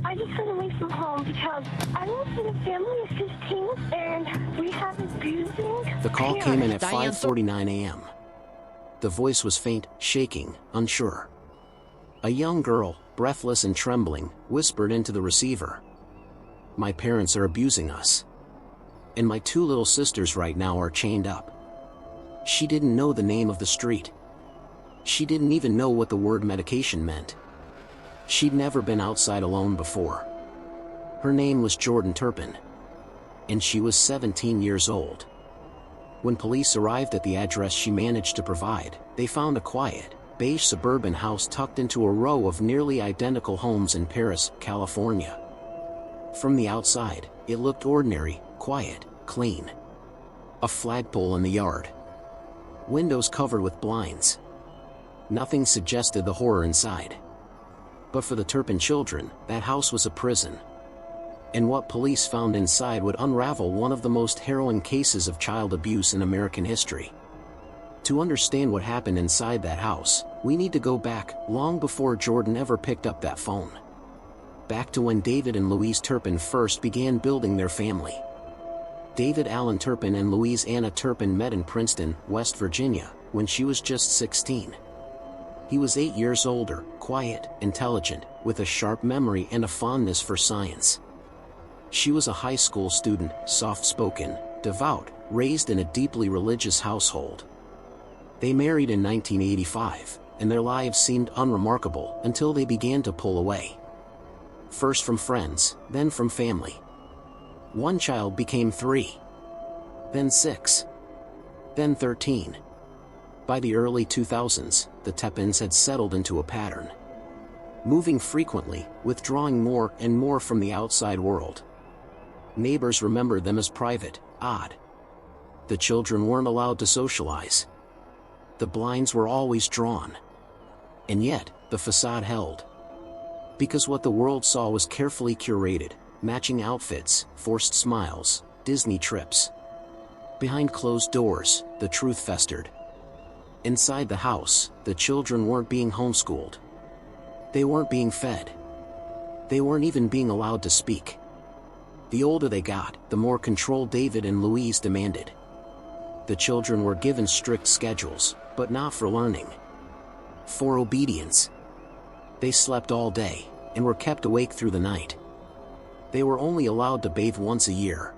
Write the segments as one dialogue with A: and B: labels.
A: I just ran away from home because I live in a family of 15 and we have abusing.
B: The call came in at 5:49 a.m. The voice was faint, shaking, unsure. A young girl, breathless and trembling, whispered into the receiver. "My parents are abusing us. And my 2 little sisters right now are chained up." She didn't know the name of the street. She didn't even know what the word medication meant. She'd never been outside alone before. Her name was Jordan Turpin. And she was 17 years old. When police arrived at the address she managed to provide, they found a quiet, beige suburban house tucked into a row of nearly identical homes in Perris, California. From the outside, it looked ordinary, quiet, clean. A flagpole in the yard. Windows covered with blinds. Nothing suggested the horror inside. But for the Turpin children, that house was a prison. And what police found inside would unravel one of the most harrowing cases of child abuse in American history. To understand what happened inside that house, we need to go back, long before Jordan ever picked up that phone. Back to when David and Louise Turpin first began building their family. David Allen Turpin and Louise Anna Turpin met in Princeton, West Virginia, when she was just 16. He was 8 years older, quiet, intelligent, with a sharp memory and a fondness for science. She was a high school student, soft-spoken, devout, raised in a deeply religious household. They married in 1985, and their lives seemed unremarkable until they began to pull away. First from friends, then from family. One child became 3. Then 6. Then 13. By the early 2000s, the Turpins had settled into a pattern. Moving frequently, withdrawing more and more from the outside world. Neighbors remembered them as private, odd. The children weren't allowed to socialize. The blinds were always drawn. And yet, the facade held. Because what the world saw was carefully curated, matching outfits, forced smiles, Disney trips. Behind closed doors, the truth festered. Inside the house, the children weren't being homeschooled. They weren't being fed. They weren't even being allowed to speak. The older they got, the more control David and Louise demanded. The children were given strict schedules, but not for learning. For obedience. They slept all day, and were kept awake through the night. They were only allowed to bathe once a year.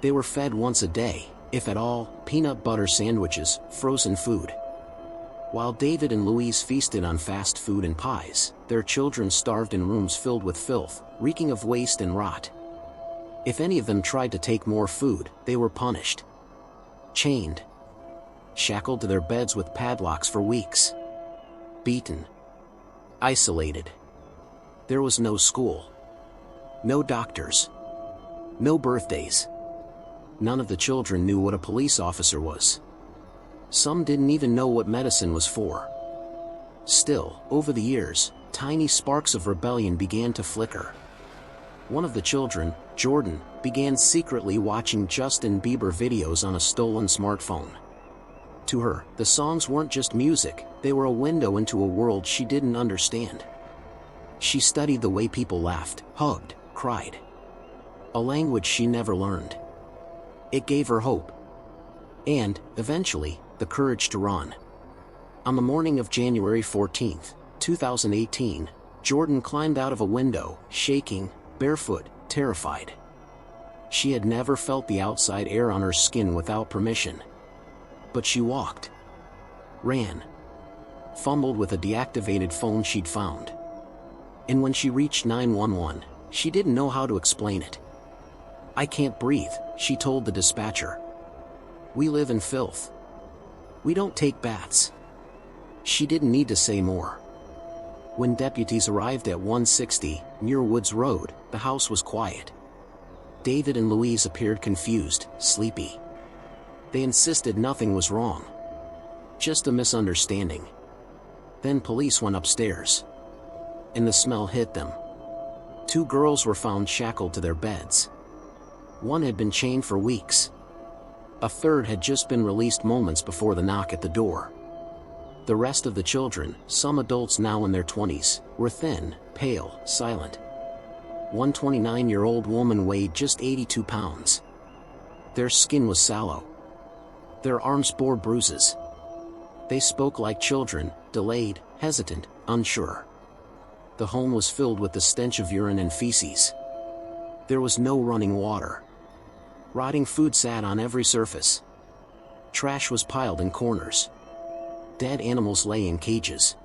B: They were fed once a day, if at all, peanut butter sandwiches, frozen food. While David and Louise feasted on fast food and pies, their children starved in rooms filled with filth, reeking of waste and rot. If any of them tried to take more food, they were punished. Chained. Shackled to their beds with padlocks for weeks. Beaten. Isolated. There was no school. No doctors. No birthdays. None of the children knew what a police officer was. Some didn't even know what medicine was for. Still, over the years, tiny sparks of rebellion began to flicker. One of the children, Jordan, began secretly watching Justin Bieber videos on a stolen smartphone. To her, the songs weren't just music, they were a window into a world she didn't understand. She studied the way people laughed, hugged, cried. A language she never learned. It gave her hope. And, eventually, the courage to run. On the morning of January 14, 2018, Jordan climbed out of a window, shaking, barefoot, terrified. She had never felt the outside air on her skin without permission. But she walked. Ran. Fumbled with a deactivated phone she'd found. And when she reached 911, she didn't know how to explain it. "I can't breathe," she told the dispatcher. "We live in filth. We don't take baths." She didn't need to say more. When deputies arrived at 160, near Woods Road, the house was quiet. David and Louise appeared confused, sleepy. They insisted nothing was wrong. Just a misunderstanding. Then police went upstairs. And the smell hit them. 2 girls were found shackled to their beds. One had been chained for weeks. A third had just been released moments before the knock at the door. The rest of the children, some adults now in their 20s, were thin, pale, silent. one 29-year-old woman weighed just 82 pounds. Their skin was sallow. Their arms bore bruises. They spoke like children, delayed, hesitant, unsure. The home was filled with the stench of urine and feces. There was no running water. Rotting food sat on every surface. Trash was piled in corners. Dead animals lay in cages.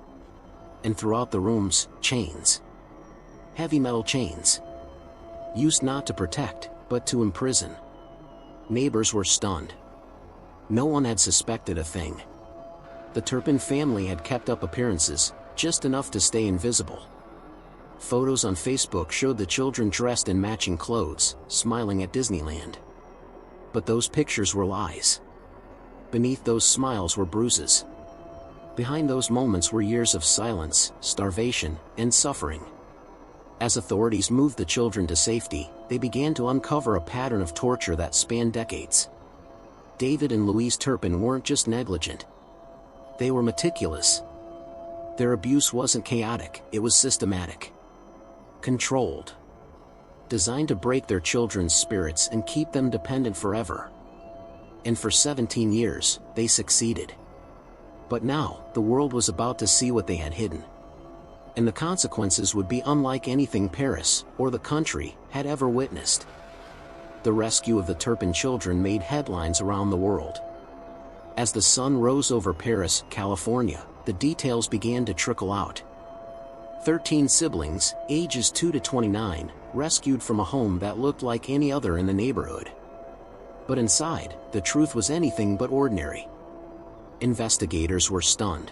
B: And throughout the rooms, chains. Heavy metal chains. Used not to protect, but to imprison. Neighbors were stunned. No one had suspected a thing. The Turpin family had kept up appearances, just enough to stay invisible. Photos on Facebook showed the children dressed in matching clothes, smiling at Disneyland. But those pictures were lies. Beneath those smiles were bruises. Behind those moments were years of silence, starvation, and suffering. As authorities moved the children to safety, they began to uncover a pattern of torture that spanned decades. David and Louise Turpin weren't just negligent. They were meticulous. Their abuse wasn't chaotic, it was systematic. Controlled. Designed to break their children's spirits and keep them dependent forever. And for 17 years, they succeeded. But now, the world was about to see what they had hidden. And the consequences would be unlike anything Perris, or the country, had ever witnessed. The rescue of the Turpin children made headlines around the world. As the sun rose over Perris, California, the details began to trickle out. 13 siblings, ages 2 to 29, rescued from a home that looked like any other in the neighborhood. But inside, the truth was anything but ordinary. Investigators were stunned.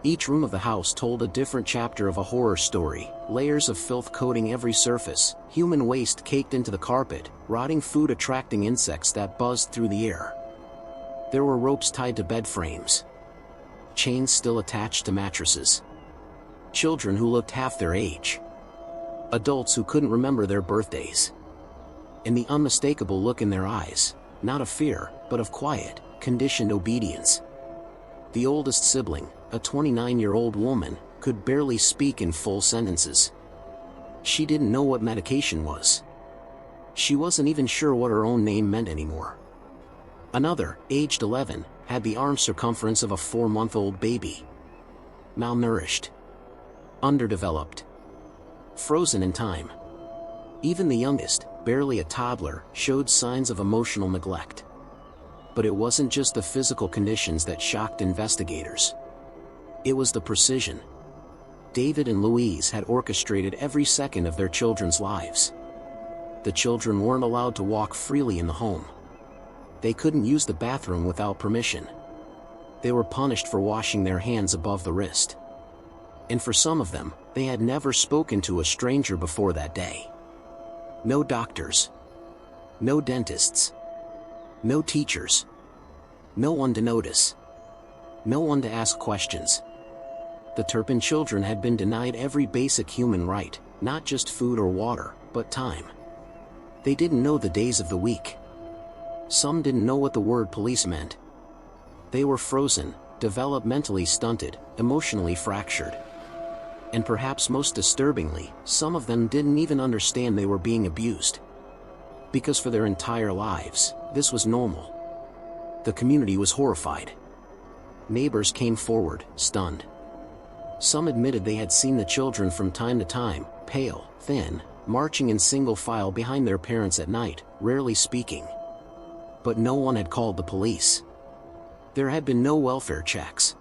B: Each room of the house told a different chapter of a horror story, layers of filth coating every surface, human waste caked into the carpet, rotting food attracting insects that buzzed through the air. There were ropes tied to bed frames. Chains still attached to mattresses. Children who looked half their age. Adults who couldn't remember their birthdays. And the unmistakable look in their eyes, not of fear, but of quiet, conditioned obedience. The oldest sibling, a 29-year-old woman, could barely speak in full sentences. She didn't know what medication was. She wasn't even sure what her own name meant anymore. Another, aged 11, had the arm circumference of a 4-month-old baby. Malnourished. Underdeveloped. Frozen in time. Even the youngest, barely a toddler, showed signs of emotional neglect. But it wasn't just the physical conditions that shocked investigators. It was the precision. David and Louise had orchestrated every second of their children's lives. The children weren't allowed to walk freely in the home. They couldn't use the bathroom without permission. They were punished for washing their hands above the wrist. And for some of them, they had never spoken to a stranger before that day. No doctors. No dentists. No teachers. No one to notice. No one to ask questions. The Turpin children had been denied every basic human right, not just food or water, but time. They didn't know the days of the week. Some didn't know what the word police meant. They were frozen, developmentally stunted, emotionally fractured. And perhaps most disturbingly, some of them didn't even understand they were being abused. Because for their entire lives, this was normal. The community was horrified. Neighbors came forward, stunned. Some admitted they had seen the children from time to time, pale, thin, marching in single file behind their parents at night, rarely speaking. But no one had called the police. There had been no welfare checks.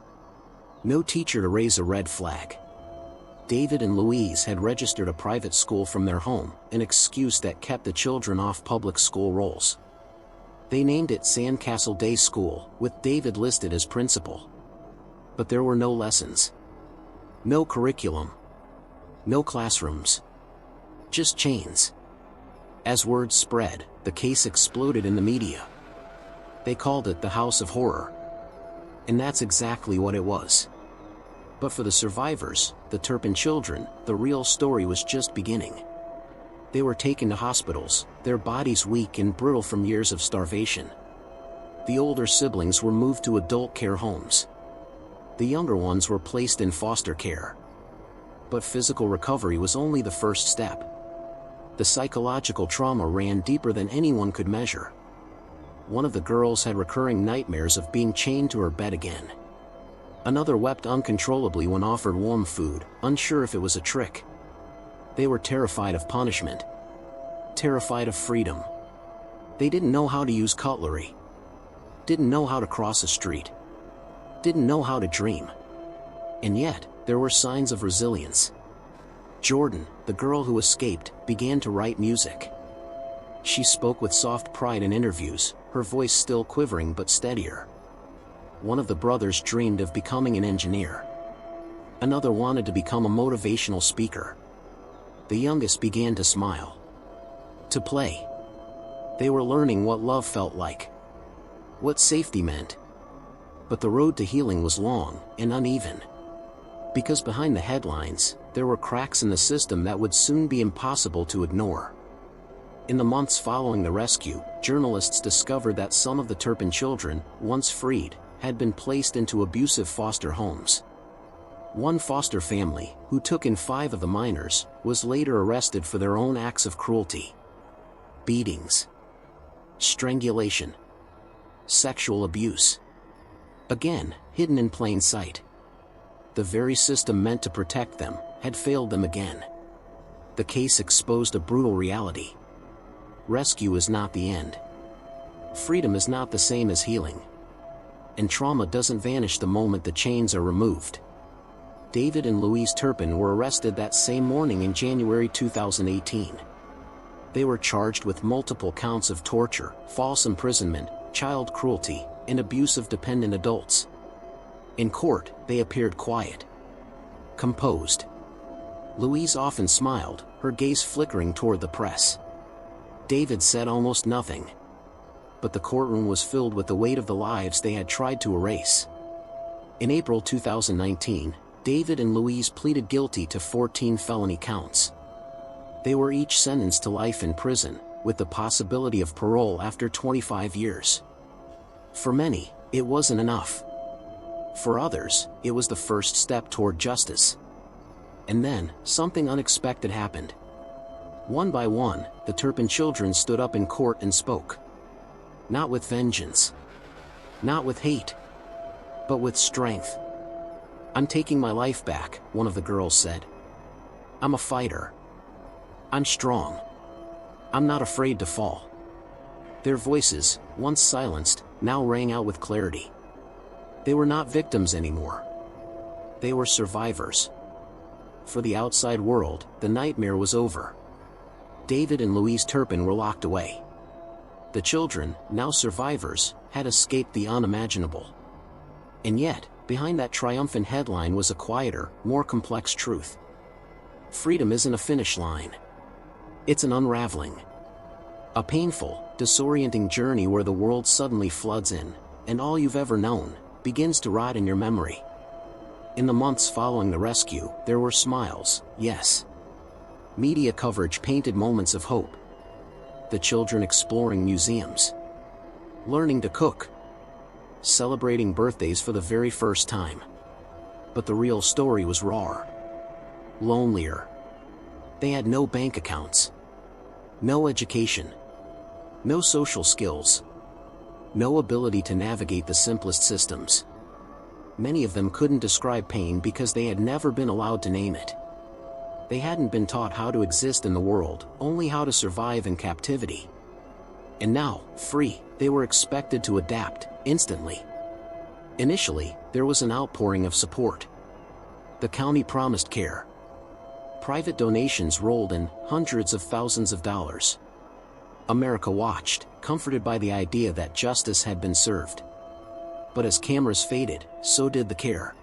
B: No teacher to raise a red flag. David and Louise had registered a private school from their home, an excuse that kept the children off public school rolls. They named it Sandcastle Day School, with David listed as principal. But there were no lessons. No curriculum. No classrooms. Just chains. As word spread, the case exploded in the media. They called it the House of Horror. And that's exactly what it was. But for the survivors, the Turpin children, the real story was just beginning. They were taken to hospitals, their bodies weak and brittle from years of starvation. The older siblings were moved to adult care homes. The younger ones were placed in foster care. But physical recovery was only the first step. The psychological trauma ran deeper than anyone could measure. One of the girls had recurring nightmares of being chained to her bed again. Another wept uncontrollably when offered warm food, unsure if it was a trick. They were terrified of punishment. Terrified of freedom. They didn't know how to use cutlery. Didn't know how to cross a street. Didn't know how to dream. And yet, there were signs of resilience. Jordan, the girl who escaped, began to write music. She spoke with soft pride in interviews, her voice still quivering but steadier. One of the brothers dreamed of becoming an engineer. Another wanted to become a motivational speaker. The youngest began to smile. To play. They were learning what love felt like. What safety meant. But the road to healing was long and uneven. Because behind the headlines, there were cracks in the system that would soon be impossible to ignore. In the months following the rescue, journalists discovered that some of the Turpin children, once freed, had been placed into abusive foster homes. One foster family, who took in 5 of the minors, was later arrested for their own acts of cruelty. Beatings. Strangulation. Sexual abuse. Again, hidden in plain sight. The very system meant to protect them, had failed them again. The case exposed a brutal reality. Rescue is not the end. Freedom is not the same as healing. And trauma doesn't vanish the moment the chains are removed. David and Louise Turpin were arrested that same morning in January 2018. They were charged with multiple counts of torture, false imprisonment, child cruelty, and abuse of dependent adults. In court, they appeared quiet. Composed. Louise often smiled, her gaze flickering toward the press. David said almost nothing. But the courtroom was filled with the weight of the lives they had tried to erase. In April 2019, David and Louise pleaded guilty to 14 felony counts. They were each sentenced to life in prison, with the possibility of parole after 25 years. For many, it wasn't enough. For others, it was the first step toward justice. And then, something unexpected happened. One by one, the Turpin children stood up in court and spoke. Not with vengeance. Not with hate. But with strength. "I'm taking my life back," one of the girls said. "I'm a fighter. I'm strong. I'm not afraid to fall." Their voices, once silenced, now rang out with clarity. They were not victims anymore. They were survivors. For the outside world, the nightmare was over. David and Louise Turpin were locked away. The children, now survivors, had escaped the unimaginable. And yet, behind that triumphant headline was a quieter, more complex truth. Freedom isn't a finish line. It's an unraveling. A painful, disorienting journey where the world suddenly floods in, and all you've ever known begins to rot in your memory. In the months following the rescue, there were smiles, yes. Media coverage painted moments of hope. The children exploring museums. Learning to cook. Celebrating birthdays for the very first time. But the real story was raw. Lonelier. They had no bank accounts. No education. No social skills. No ability to navigate the simplest systems. Many of them couldn't describe pain because they had never been allowed to name it. They hadn't been taught how to exist in the world, only how to survive in captivity. And now, free, they were expected to adapt, instantly. Initially, there was an outpouring of support. The county promised care. Private donations rolled in, hundreds of thousands of dollars. America watched, comforted by the idea that justice had been served. But as cameras faded, so did the care.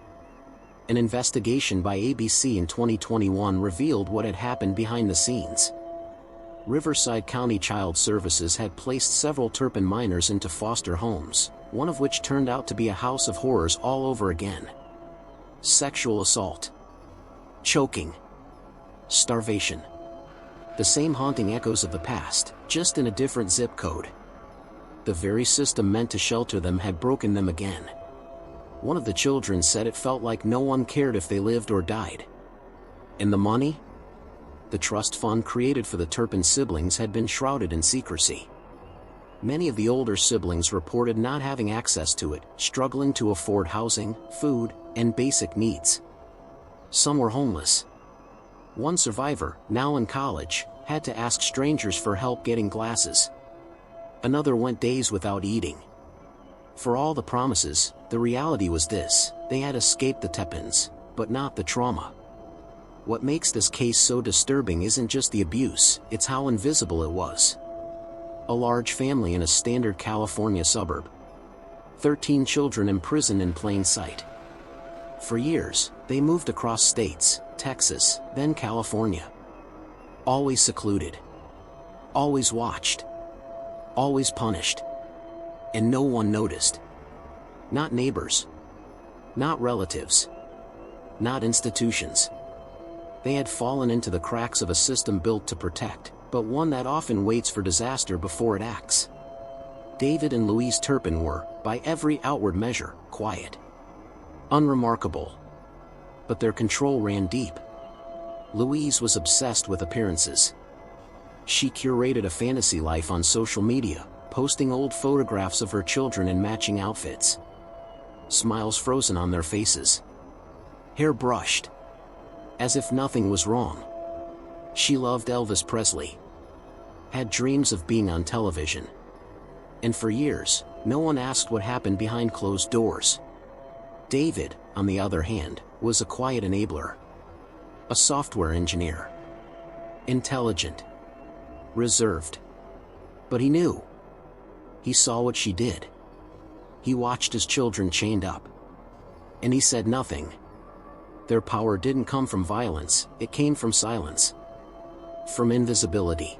B: An investigation by ABC in 2021 revealed what had happened behind the scenes. Riverside County Child Services had placed several Turpin minors into foster homes, one of which turned out to be a house of horrors all over again. Sexual assault. Choking. Starvation. The same haunting echoes of the past, just in a different zip code. The very system meant to shelter them had broken them again. One of the children said it felt like no one cared if they lived or died. And the money? the trust fund created for the Turpin siblings had been shrouded in secrecy. Many of the older siblings reported not having access to it, struggling to afford housing, food, and basic needs. Some were homeless. One survivor, now in college, had to ask strangers for help getting glasses. Another went days without eating. For all the promises, the reality was this: they had escaped the Turpins, but not the trauma. What makes this case so disturbing isn't just the abuse, it's how invisible it was. A large family in a standard California suburb. 13 children imprisoned in plain sight. For years, they moved across states, Texas, then California. Always secluded. Always watched. Always punished. And no one noticed. Not neighbors. Not relatives. Not institutions. They had fallen into the cracks of a system built to protect, but one that often waits for disaster before it acts. David and Louise Turpin were, by every outward measure, quiet. Unremarkable. But their control ran deep. Louise was obsessed with appearances. She curated a fantasy life on social media, posting old photographs of her children in matching outfits. Smiles frozen on their faces. Hair brushed. As if nothing was wrong. She loved Elvis Presley. Had dreams of being on television. And for years, no one asked what happened behind closed doors. David, on the other hand, was a quiet enabler. A software engineer. Intelligent. Reserved. But he knew. He saw what she did. He watched his children chained up. And he said nothing. Their power didn't come from violence, it came from silence. From invisibility.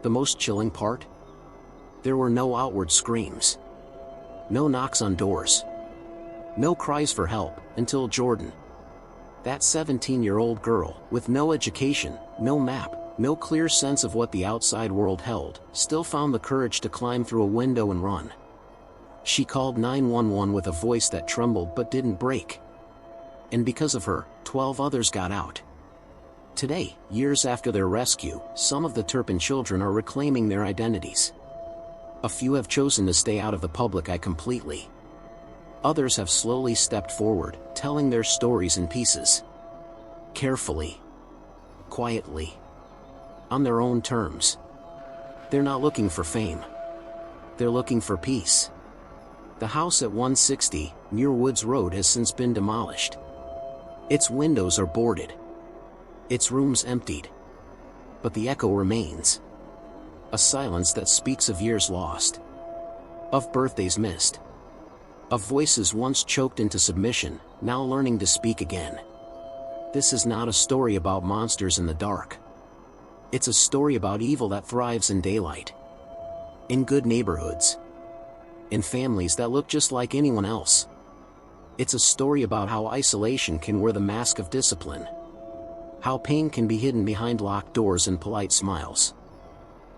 B: The most chilling part? There were no outward screams. No knocks on doors. No cries for help, until Jordan. That 17-year-old girl, with no education, no map, no clear sense of what the outside world held, still found the courage to climb through a window and run. She called 911 with a voice that trembled but didn't break. And because of her, 12 others got out. Today, years after their rescue, some of the Turpin children are reclaiming their identities. A few have chosen to stay out of the public eye completely. Others have slowly stepped forward, telling their stories in pieces. Carefully. Quietly. On their own terms. They're not looking for fame. They're looking for peace. The house at 160, Muir Woods Road has since been demolished. Its windows are boarded. Its rooms emptied. But the echo remains. A silence that speaks of years lost. Of birthdays missed. Of voices once choked into submission, now learning to speak again. This is not a story about monsters in the dark. It's a story about evil that thrives in daylight. In good neighborhoods. In families that look just like anyone else. It's a story about how isolation can wear the mask of discipline. How pain can be hidden behind locked doors and polite smiles.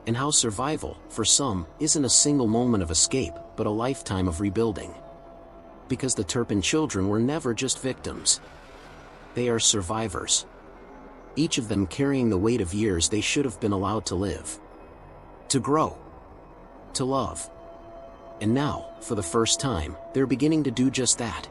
B: And how survival, for some, isn't a single moment of escape, but a lifetime of rebuilding. Because the Turpin children were never just victims. They are survivors. Each of them carrying the weight of years they should have been allowed to live. To grow. To love. And now, for the first time, they're beginning to do just that.